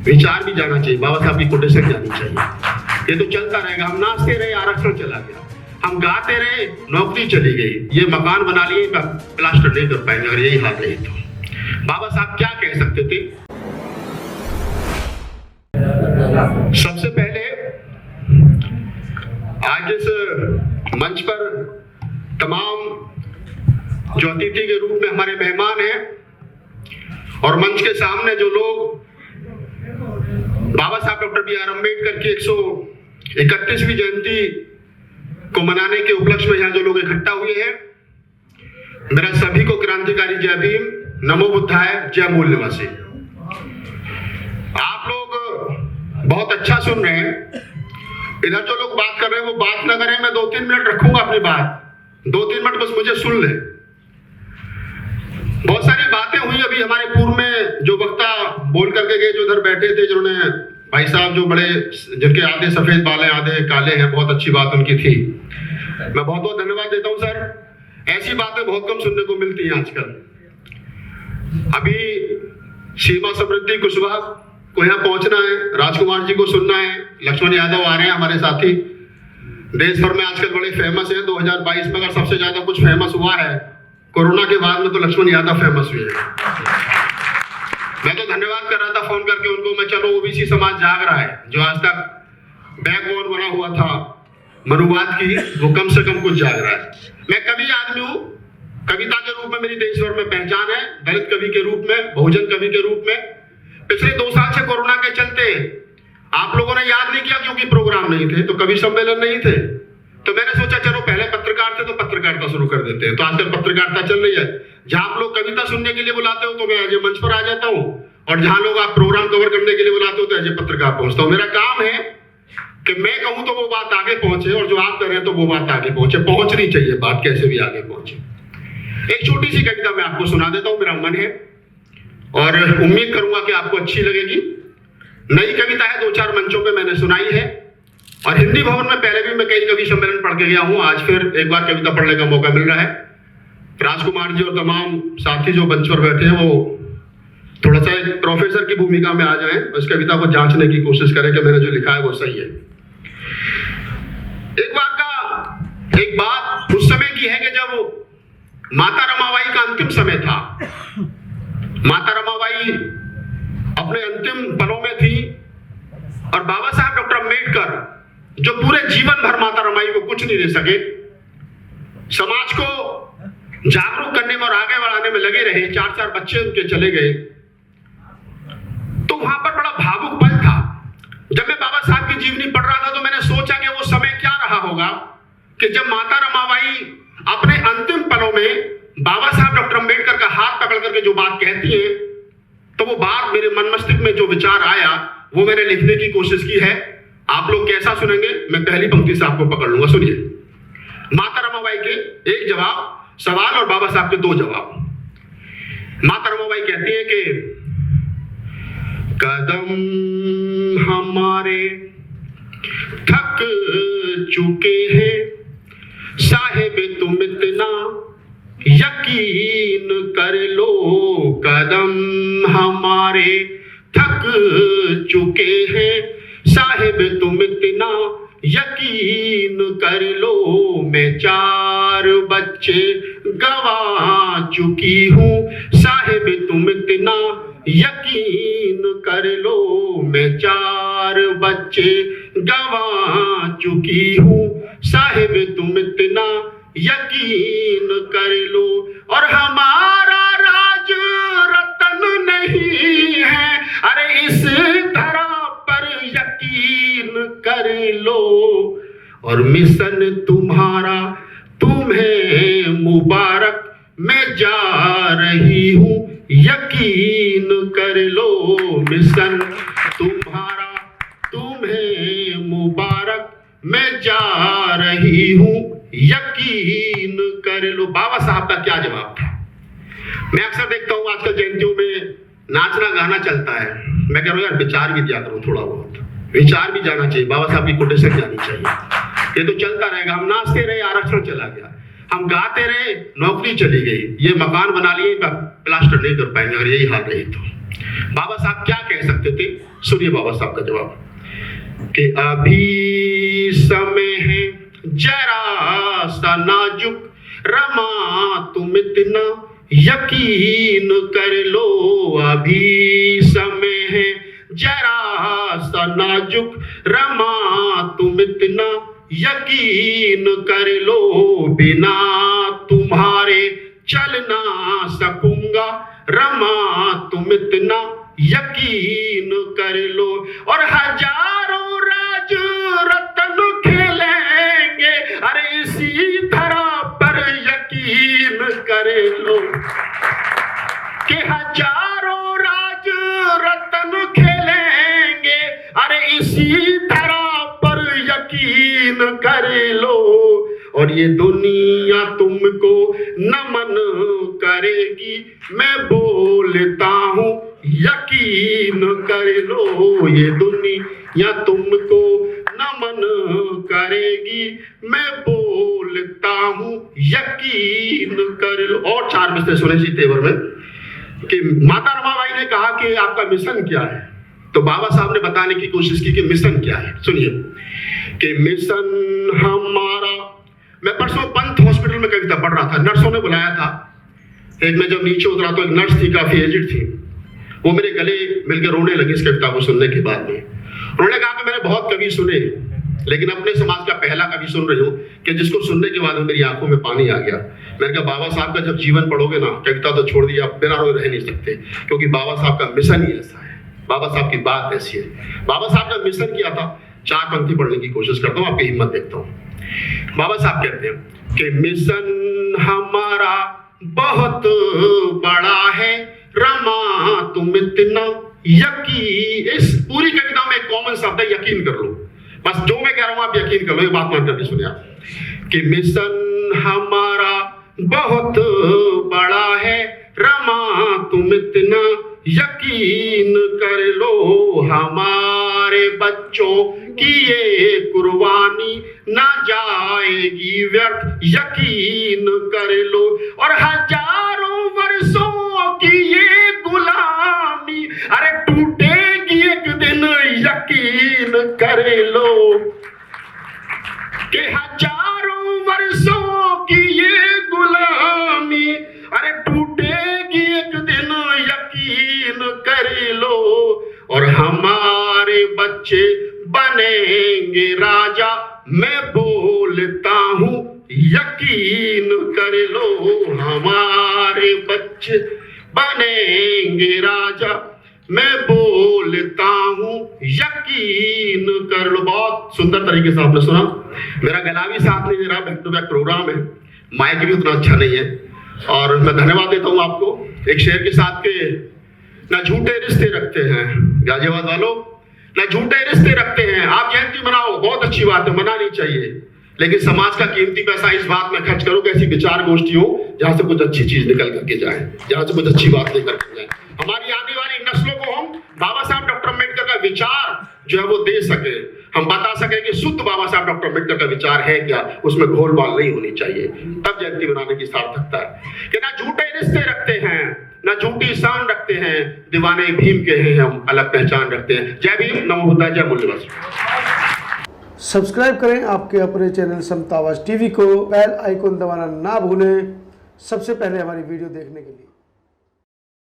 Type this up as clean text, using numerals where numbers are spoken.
विचार भी जाना चाहिए, बाबा साहब की कोटेशन जानी चाहिए। ये तो चलता रहेगा, हम नाचते रहे आरक्षण चला गया, हम गाते रहे नौकरी चली गई, ये मकान बना लिए प्लास्टर नहीं कर पाएंगे, और यही हाल रही तो बाबा साहब क्या कह सकते थे। सबसे पहले आज इस मंच पर तमाम जो अतिथि के रूप में हमारे मेहमान हैं और मंच के सामने जो लोग बाबा साहब डॉक्टर बी आर अम्बेडकर की 131वीं जयंती को मनाने के उपलक्ष्य में यहाँ जो लोग इकट्ठा हुए हैं, मेरा सभी को क्रांतिकारी जय भीम, नमो बुद्धाय, जय मूल निवासी। आप लोग बहुत अच्छा सुन रहे हैं। इधर जो लोग बात कर रहे हैं वो बात ना करें, मैं 2-3 मिनट रखूंगा अपनी बात, 2-3 मिनट बस मुझे सुन ले। बहुत सारी बातें हुई अभी हमारे पूर्व में, जो वक्ता बोल करके गए, जो इधर बैठे थे, जिन्होंने भाई साहब जो बड़े, जिनके आधे सफेद बाल हैं आधे काले हैं, बहुत अच्छी बात उनकी थी, मैं बहुत बहुत धन्यवाद देता हूं सर। ऐसी बातें बहुत कम सुनने को मिलती हैं आजकल। अभी सीमा समृद्धि कुशवाहा को यहाँ पहुंचना है, राजकुमार जी को सुनना है, लक्ष्मण यादव आ रहे हैं हमारे साथी, देश भर में आजकल बड़े फेमस हैं। 2022 में अगर सबसे ज्यादा कुछ फेमस हुआ है कोरोना के बाद में तो लक्ष्मण यादव फेमस हुए हैं। मैं तो धन्यवाद कर रहा था फोन करके उनको, मैं चलो ओबीसी समाज जाग रहा है, जो आज तक बैकबोन बना हुआ था मनुवाद की, वो कम से कम कुछ जाग रहा है। मैं कवि आदमी हूँ, कविता के रूप में मेरी देश भर में पहचान है, दलित कवि के रूप में, बहुजन कवि के रूप में। पिछले 2 साल से कोरोना के चलते आप लोगों ने याद नहीं किया क्योंकि प्रोग्राम नहीं थे, तो कवि सम्मेलन नहीं थे, तो मैंने सोचा चलो पहले पत्रकार थे तो पत्रकारिता शुरू कर देते हैं। तो आजकल पत्रकारिता चल रही है, जहां आप लोग कविता सुनने के लिए बुलाते हो तो मैं एज ए मंच पर आ जाता हूँ, और जहां लोग आप प्रोग्राम कवर करने के लिए बुलाते हो तो एज ए पत्रकार पहुंचता हूँ। मेरा काम है कि मैं कहूं तो वो बात आगे पहुंचे, और जो आप कर रहे हैं तो वो बात आगे पहुंचे, पहुंचनी चाहिए बात, कैसे भी आगे पहुंचे। एक छोटी सी कविता मैं आपको सुना देता हूं, मेरा मन है और उम्मीद करूंगा कि आपको अच्छी लगेगी। नई कविता है, 2-4 मंचों पे मैंने सुनाई है, और हिंदी भवन में पहले भी मैं कई कवि सम्मेलन पढ़ के गया हूं, आज फिर एक बार कविता पढ़ने का मौका मिल रहा है। राजकुमार जी और तमाम साथी जो मंच पर बैठे हैं वो थोड़ा सा एक प्रोफेसर की भूमिका में आ जाएं, उस कविता को जांचने की कोशिश करें कि मैंने जो लिखा है वो सही है। एक बात उस समय की है कि जब माता रमाबाई का अंतिम समय था, माता रमाबाई अपने अंतिम पलों में थी, और बाबा साहब डॉक्टर अम्बेडकर जो पूरे जीवन भर माता रमाई को कुछ नहीं दे सके, समाज को जागरूक करने में और आगे बढ़ाने में लगे रहे, 4-4 बच्चे उनके चले गए, तो वहां पर बड़ा भावुक पल था। जब मैं बाबा साहब की जीवनी पढ़ रहा था तो मैंने सोचा कि वो समय क्या रहा होगा कि जब माता रमाबाई अपने अंतिम पलों में बाबा साहब डॉक्टर अम्बेडकर का हाथ पकड़ करके जो बात कहती है, तो वो बात मेरे मन मस्तिष्क में जो विचार आया वो मैंने लिखने की कोशिश की है। आप लोग कैसा सुनेंगे, मैं पहली पंक्ति से आपको पकड़ लूंगा, सुनिए। माता रमाबाई के एक जवाब सवाल और बाबा साहब के 2 जवाब। माता रमाबाई कहती है कि कदम हमारे थक चुके हैं, साहिब तुम इतना यकीन कर लो, कदम हमारे थक चुके हैं, साहिब तुम इतना यकीन कर लो, मैं 4 बच्चे गवा चुकी हूँ, साहिब तुम इतना यकीन कर लो, मैं 4 बच्चे गवा चुकी हूँ, साहिब तुम इतना यकीन कर लो, और हमारा राज रतन नहीं है, अरे इस धरा पर यकीन कर लो, और मिशन तुम्हारा तुम्हें मुबारक, मैं जा रही हूँ यकीन कर लो, मिशन तुम्हारा तुम्हें मुबारक, मैं जा रही हूँ यकीन कर लो। बाबा साहब का क्या जवाब था। मैं अक्सर देखता हूँ आजकल जयंतियों में नाचना गाना चलता है, मैं कह रहा हूँ यार विचार भी दिया करो, थोड़ा बहुत विचार भी जाना चाहिए, बाबा साहब की कोटेशन जानी चाहिए। ये तो चलता रहेगा, हम नाचते रहे आरक्षण चला गया, हम गाते रहे नौकरी चली गई, ये मकान बना लिए प्लास्टर नहीं कर पाएंगे, और यही हाल रही तो बाबा साहब क्या कह सकते थे। सुनिए बाबा साहब का जवाब कि अभी समय है जरा सा नाजुक, रमा तुम इतना यकीन कर लो। अभी समय है जरा सा नाजुक, रमा तुम इतना यकीन कर लो। बिना तुम्हारे चल ना सकूंगा, रमा तुम इतना यकीन कर लो। और हजारों राज रत्न खेलेंगे, अरे इसी धरा पर यकीन कर लो। कि हजारों राज रत्न खेलेंगे, अरे इसी धरा पर यकीन कर लो। और ये दुनिया तुमको नमन करेगी, मैं बोलता हूँ यकीन कर लो। ये दुनिया तुमको नमन करेगी, मैं बोलता हूँ यकीन कर लो। और 4 मिसरे सुने इसी तेवर में कि माता रमाबाई ने कहा कि आपका मिशन क्या है, तो बाबा साहब ने बताने की कोशिश की कि मिशन क्या है। सुनिए कि मिशन हमारा, मैं परसों पंत हॉस्पिटल में कविता पढ़ रहा था, नर्सों ने बुलाया था। एक मैं जब नीचे उतरा तो एक नर्स थी, काफी एजिड थी, वो मेरे गले मिलकर रोने लगी इस कविता को सुनने के बाद में। उन्होंने कहा कि मैंने बहुत कवि सुने, लेकिन अपने समाज का पहला कवि सुन रही हूँ कि जिसको सुनने के बाद मेरी आंखों में पानी आ गया। मैंने कहा बाबा साहब का जब जीवन पढ़ोगे ना, कविता तो छोड़ दिया, बिना रोए रह नहीं सकते, क्योंकि बाबा साहब का मिशन ही ऐसा है, बाबा साहब की बात ऐसी है। बाबा साहब का मिशन किया था। 4 पंक्ति पढ़ने की कोशिश करता हूँ, आपकी हिम्मत देखता हूँ। बाबा साहब कहते हैं कि मिशन हमारा बहुत बड़ा है, रमा तुम इतना यकीन। इस पूरी कविता में एक कॉमन शब्द है, यकीन कर लो। बस जो मैं कह रहा हूं आप यकीन कर लो, ये बात मान करके सुनिए आप कि मिशन हमारा बहुत बड़ा है, रमा तुम इतना यकीन कर लो। हमारे बच्चों की ये कुर्बानी ना जाएगी व्यर्थ, यकीन कर लो। और हजारों वर्षों की ये गुलामी, अरे टूटेगी एक दिन, यकीन कर लो। कि हजारों वर्षों की ये गुलामी, अरे टूटेगी एक दिन, यकीन कर लो। और हमारे बच्चे बनेंगे राजा, मैं बोलता हूँ यकीन कर लो। हमारे बच्चे बनेंगे राजा, मैं बोलता हूँ यकीन कर लो। बहुत सुंदर तरीके से आपने सुना। मेरा गला भी साथ नहीं दे रहा, बैक टू बैक प्रोग्राम है, माइक भी उतना अच्छा नहीं है। और मैं धन्यवाद देता हूँ आपको एक शेर के साथ के ना झूठे रिश्ते रखते हैं, गाजियाबाद वालों, ना झूठे रिश्ते रखते हैं। आप जयंती मनाओ, बहुत अच्छी बात है, मनानी चाहिए, लेकिन समाज का कीमती पैसा इस बात में खर्च करो कि ऐसी विचार गोष्ठी हो जहां से कुछ अच्छी चीज निकल करके जाए, जहां से कुछ अच्छी बात लेकर के जाए। हमारी आने वाली नस्लों को हम बाबा साहब डॉक्टर अम्बेडकर का विचार जो है वो दे सके, हम बता सके कि शुद्ध बाबा साहब डॉक्टर अम्बेडकर का विचार है क्या, उसमें घोलमाल नहीं होनी चाहिए। तब जयंती मनाने की सार्थकता है कि ना झूठे रिश्ते रखते हैं, ना झूठी शान रखते हैं, दीवाने भीम के हैं हम, अलग पहचान रखते हैं। जय भीम, नमो बुद्धाय, जय मूल्यवस। सब्सक्राइब करें आपके अपने चैनल समता आवाज टीवी को, बेल आइकन दबाना ना भूलें सबसे पहले हमारी वीडियो देखने के लिए।